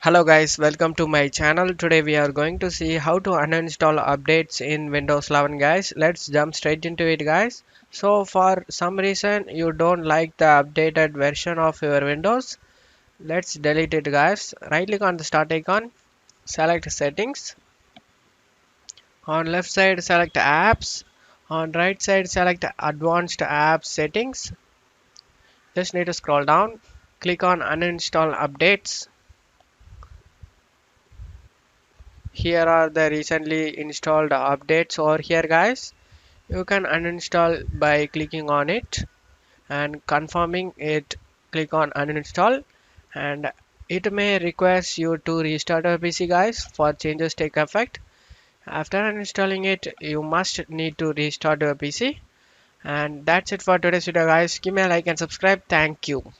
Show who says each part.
Speaker 1: Hello guys, welcome to my channel. Today we are going to see how to uninstall updates in Windows 11 guys. Let's jump straight into it guys. So for some reason you don't like the updated version of your Windows, let's delete it guys. Right click on the start icon, select settings. On left side select apps. On right side select advanced app settings. Just need to scroll down. Click on uninstall updates. Here are the recently installed updates over here guys. You can uninstall by clicking on it and confirming it. Click on uninstall, and it may request you to restart your PC guys for changes take effect. After uninstalling it, you must need to restart your PC. And that's it for today's video guys. Give me a like and subscribe. Thank you.